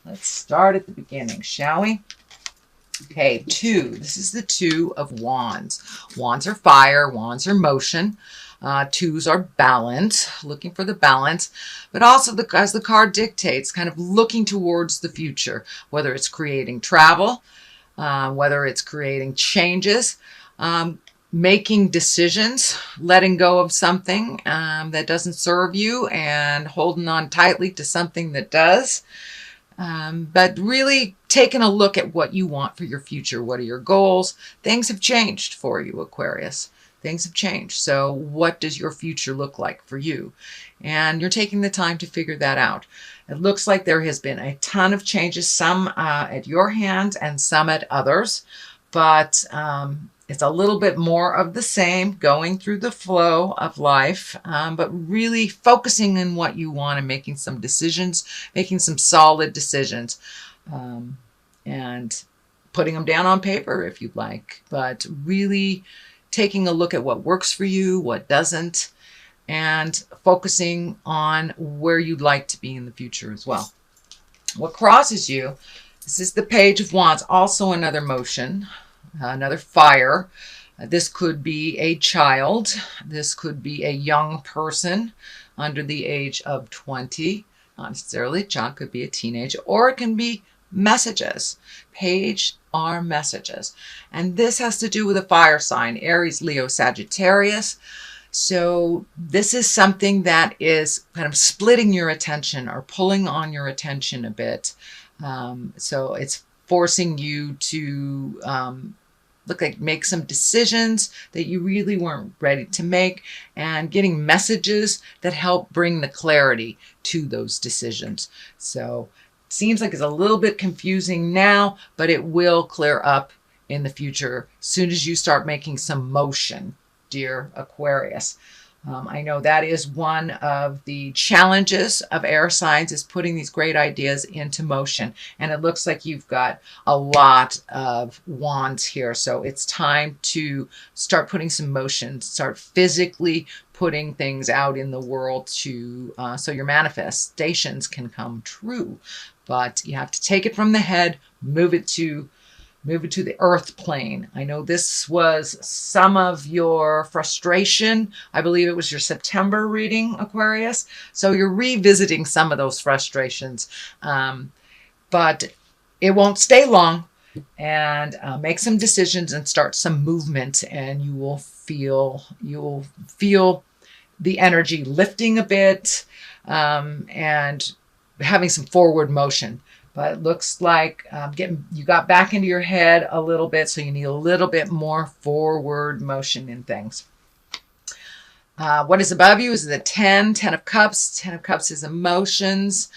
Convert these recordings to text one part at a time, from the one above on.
Let's start at the beginning, shall we? Okay, 2. This is the 2 of Wands. Wands are fire. Wands are motion. 2s are balance, looking for the balance, but also, as the card dictates, kind of looking towards the future, whether it's creating travel, whether it's creating changes, making decisions, letting go of something that doesn't serve you and holding on tightly to something that does. But really taking a look at what you want for your future. What are your goals? Things have changed for you, Aquarius. Things have changed. So what does your future look like for you? And you're taking the time to figure that out. It looks like there has been a ton of changes, some at your hands and some at others. But it's a little bit more of the same, going through the flow of life, but really focusing on what you want and making some decisions, making some solid decisions, and putting them down on paper if you'd like, but really taking a look at what works for you, what doesn't, and focusing on where you'd like to be in the future as well. What crosses you, this is the Page of Wands, also another motion, another fire. This could be a child. This could be a young person under the age of 20. Not necessarily a child, could be a teenager, or it can be messages. Page are messages. And this has to do with a fire sign, Aries, Leo, Sagittarius. So this is something that is kind of splitting your attention or pulling on your attention a bit. So it's forcing you to make some decisions that you really weren't ready to make, and getting messages that help bring the clarity to those decisions. So it seems like it's a little bit confusing now, but it will clear up in the future as soon as you start making some motion, dear Aquarius. I know that is one of the challenges of air signs, is putting these great ideas into motion. And it looks like you've got a lot of wands here. So it's time to start putting some motion, start physically putting things out in the world to so your manifestations can come true. But you have to take it from the head, move it to the earth plane. I know this was some of your frustration. I believe it was your September reading, Aquarius. So you're revisiting some of those frustrations. But it won't stay long. And make some decisions and start some movement, and you will feel the energy lifting a bit, and having some forward motion. But it looks like you got back into your head a little bit, so you need a little bit more forward motion in things. What is above you is the 10 of Cups. 10 of Cups is emotions,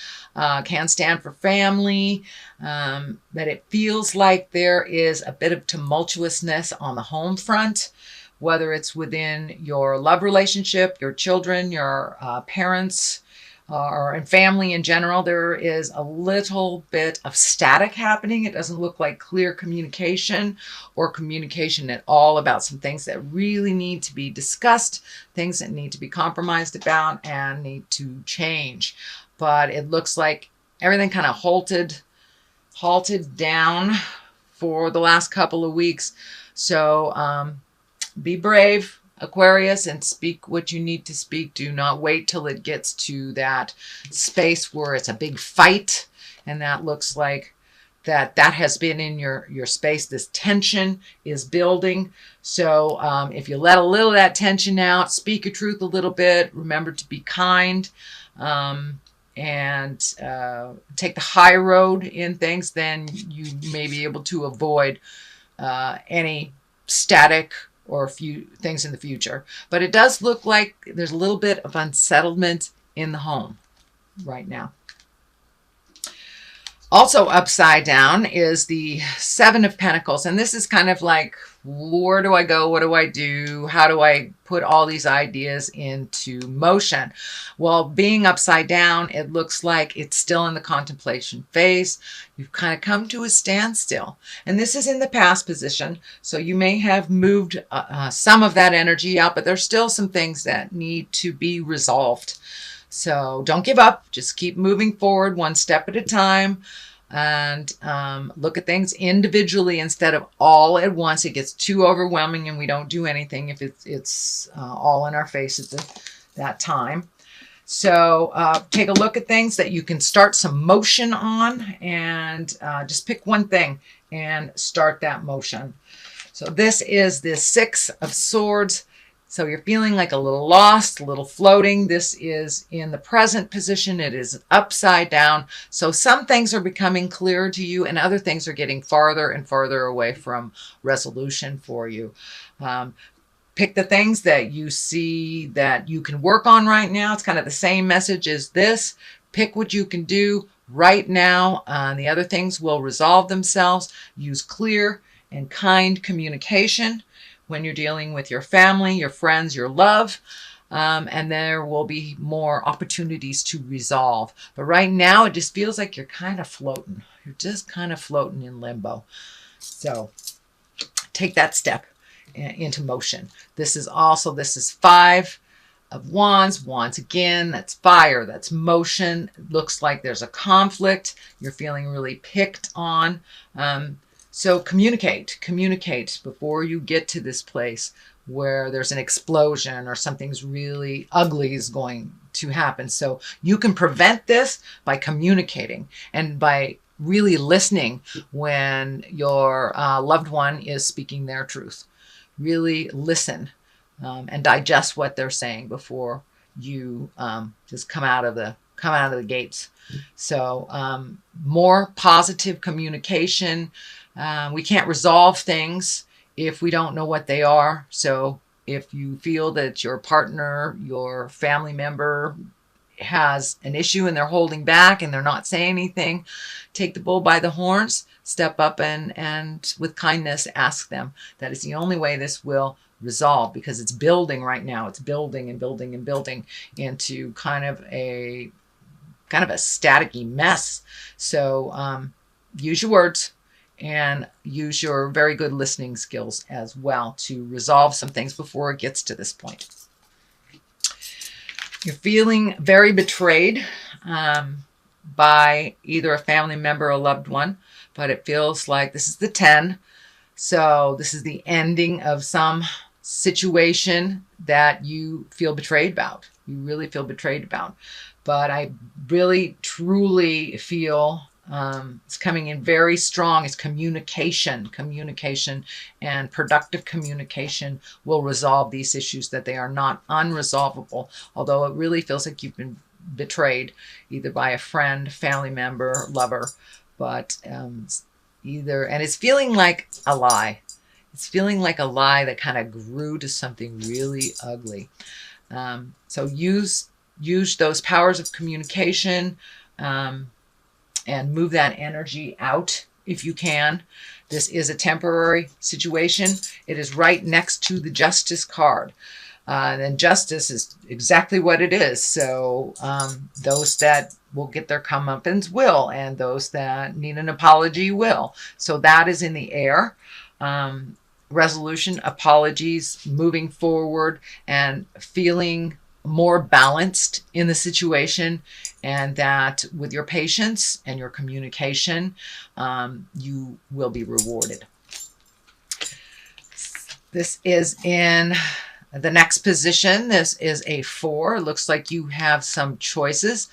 can stand for family, but it feels like there is a bit of tumultuousness on the home front, whether it's within your love relationship, your children, your parents, or in family in general. There is a little bit of static happening. It doesn't look like clear communication or communication at all about some things that really need to be discussed, things that need to be compromised about and need to change. But it looks like everything kind of halted down for the last couple of weeks. So be brave, Aquarius, and speak what you need to speak. Do not wait till it gets to that space where it's a big fight. And that looks like that has been in your space. This tension is building. So if you let a little of that tension out, speak your truth a little bit, remember to be kind, and take the high road in things, then you may be able to avoid any static or a few things in the future. But it does look like there's a little bit of unsettlement in the home right now. Also upside down is the 7 of Pentacles. And this is kind of like, where do I go? What do I do? How do I put all these ideas into motion? Well, being upside down, it looks like it's still in the contemplation phase. You've kind of come to a standstill. And this is in the past position. So you may have moved some of that energy out, but there's still some things that need to be resolved. So don't give up. Just keep moving forward one step at a time. and look at things individually instead of all at once. It gets too overwhelming and we don't do anything if it's all in our face at that time. So take a look at things that you can start some motion on, and just pick one thing and start that motion. So this is the Six of Swords. So you're feeling like a little lost, a little floating. This is in the present position. It is upside down. So some things are becoming clearer to you and other things are getting farther and farther away from resolution for you. Pick the things that you see that you can work on right now. It's kind of the same message as this. Pick what you can do right now. The other things will resolve themselves. Use clear and kind communication when you're dealing with your family, your friends, your love, and there will be more opportunities to resolve. But right now, it just feels like you're kind of floating. You're just kind of floating in limbo. So take that step into motion. This is Five of Wands. Wands again, that's fire, that's motion. It looks like there's a conflict. You're feeling really picked on. So communicate before you get to this place where there's an explosion or something's really ugly is going to happen. So you can prevent this by communicating and by really listening when your loved one is speaking their truth. Really listen and digest what they're saying before you just come out of the gates. So more positive communication. We can't resolve things if we don't know what they are. So if you feel that your partner, your family member has an issue and they're holding back and they're not saying anything, take the bull by the horns, step up and with kindness ask them. That is the only way this will resolve, because it's building right now. It's building and building and building into kind of a staticky mess. So use your words and use your very good listening skills as well to resolve some things before it gets to this point. You're feeling very betrayed by either a family member or a loved one, but it feels like this is the 10. So this is the ending of some situation that you feel betrayed about. You really feel betrayed about. But I really, truly feel it's coming in very strong. It's communication and productive communication will resolve these issues, that they are not unresolvable, although it really feels like you've been betrayed either by a friend, family member, lover, but either, and it's feeling like a lie. It's feeling like a lie that kind of grew to something really ugly. So use those powers of communication and move that energy out if you can. This is a temporary situation. It is right next to the Justice card. And justice is exactly what it is. So those that will get their comeuppance will, and those that need an apology will. So that is in the air. Resolution, apologies, moving forward, and feeling more balanced in the situation, and that with your patience and your communication, you will be rewarded. This is in the next position. This is a 4. It looks like you have some choices,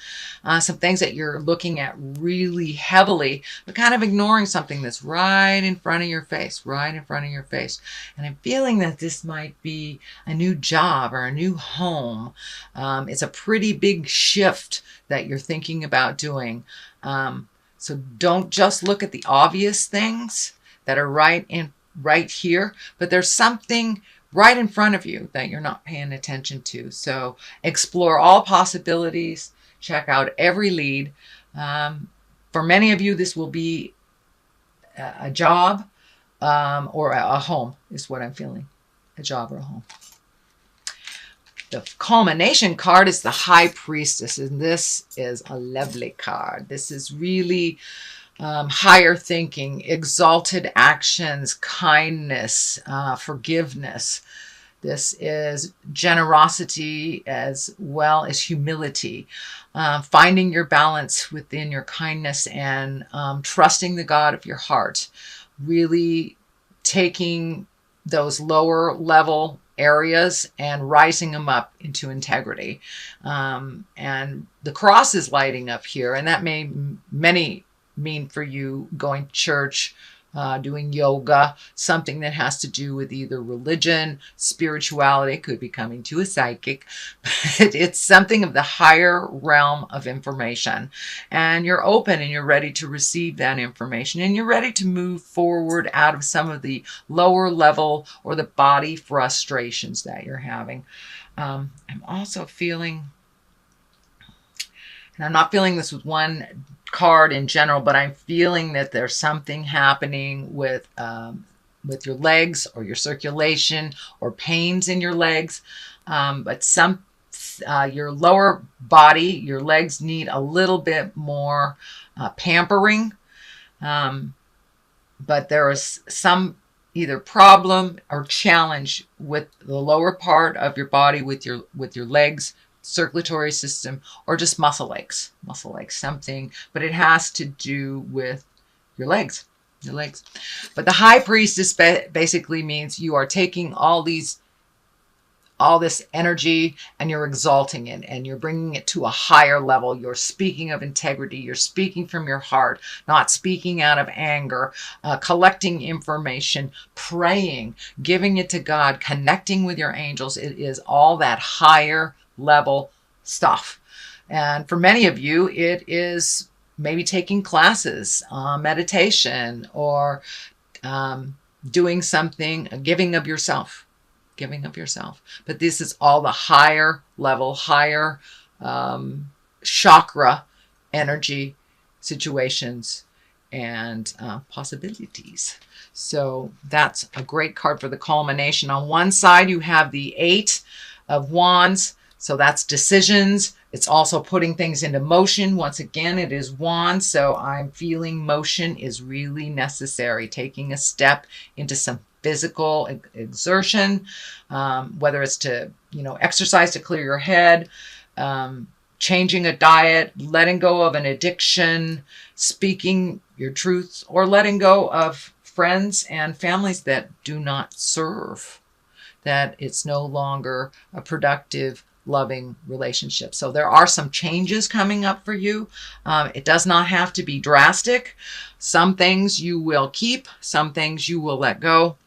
some things that you're looking at really heavily, but kind of ignoring something that's right in front of your face, And I'm feeling that this might be a new job or a new home. It's a pretty big shift that you're thinking about doing. So don't just look at the obvious things that are right here, but there's something right in front of you that you're not paying attention to. So explore all possibilities, check out every lead. For many of you, this will be a job or a home is what I'm feeling, a job or a home. The culmination card is the High Priestess, and this is a lovely card. This is really higher thinking, exalted actions, kindness, forgiveness. This is generosity as well as humility. Finding your balance within your kindness and trusting the God of your heart. Really taking those lower level areas and rising them up into integrity. And the cross is lighting up here, and that may mean for you going to church, doing yoga, something that has to do with either religion, spirituality, could be coming to a psychic, but it's something of the higher realm of information. And you're open and you're ready to receive that information, and you're ready to move forward out of some of the lower level or the body frustrations that you're having. I'm also feeling, and I'm not feeling this with one card in general, but I'm feeling that there's something happening with your legs or your circulation or pains in your legs. But your lower body, your legs need a little bit more pampering. But there is some either problem or challenge with the lower part of your body, with your legs, circulatory system, or just muscle aches, something, but it has to do with your legs. But the high priestess basically means you are taking all this energy and you're exalting it and you're bringing it to a higher level. You're speaking of integrity. You're speaking from your heart, not speaking out of anger, collecting information, praying, giving it to God, connecting with your angels. It is all that higher level stuff. And for many of you, it is maybe taking classes, meditation, or doing something, giving of yourself. But this is all the higher level, higher chakra energy situations and possibilities. So that's a great card for the culmination. On one side, you have the 8 of Wands. So that's decisions. It's also putting things into motion. Once again, it is Wands. So I'm feeling motion is really necessary. Taking a step into some physical exertion, whether it's to, exercise to clear your head, changing a diet, letting go of an addiction, speaking your truth, or letting go of friends and families that do not serve, that it's no longer a productive, loving relationship. So there are some changes coming up for you. It does not have to be drastic. Some things you will keep, some things you will let go.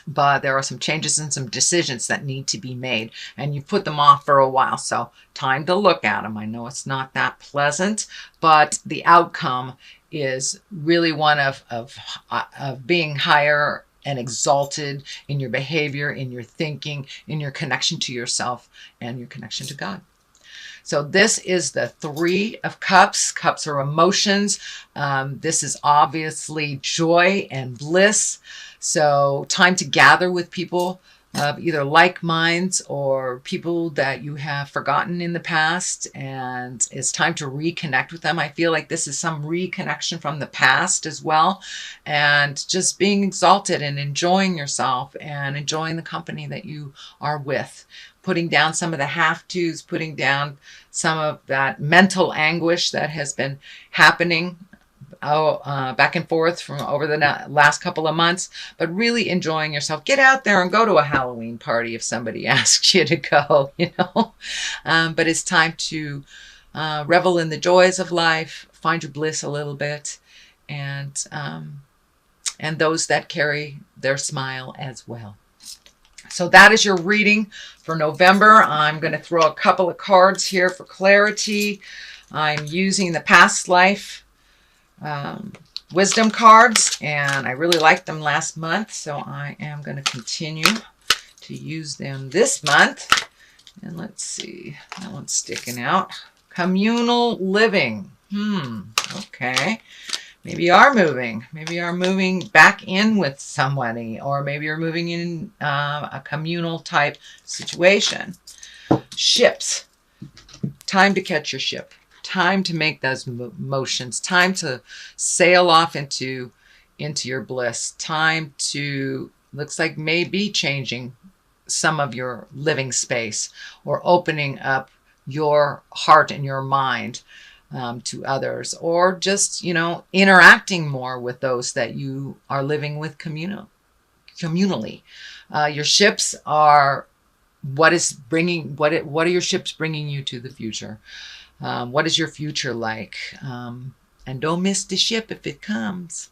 But there are some changes and some decisions that need to be made, and you put them off for a while. So time to look at them. I know it's not that pleasant, but the outcome is really one of being higher and exalted in your behavior, in your thinking, in your connection to yourself and your connection to God. So this is the 3 of Cups. Cups are emotions. This is obviously joy and bliss. So time to gather with people of either like minds or people that you have forgotten in the past, and it's time to reconnect with them. I feel like this is some reconnection from the past as well, and just being exalted and enjoying yourself and enjoying the company that you are with. Putting down some of the have-tos, putting down some of that mental anguish that has been happening back and forth from over the last couple of months, but really enjoying yourself. Get out there and go to a Halloween party if somebody asks you to go, But it's time to revel in the joys of life, find your bliss a little bit, and those that carry their smile as well. So that is your reading for November. I'm going to throw a couple of cards here for clarity. I'm using the past life wisdom cards, and I really liked them last month, so I am going to continue to use them this month. And let's see, that one's sticking out. Communal living. Okay. Maybe you are moving. Maybe you are moving back in with somebody, or maybe you're moving in a communal type situation. Ships. Time to catch your ship. Time to make those motions. Time to sail off into your bliss. Time to, looks like maybe changing some of your living space, or opening up your heart and your mind to others, or just, interacting more with those that you are living with communally. Your ships are what are your ships bringing you to the future? What is your future like? And don't miss the ship if it comes.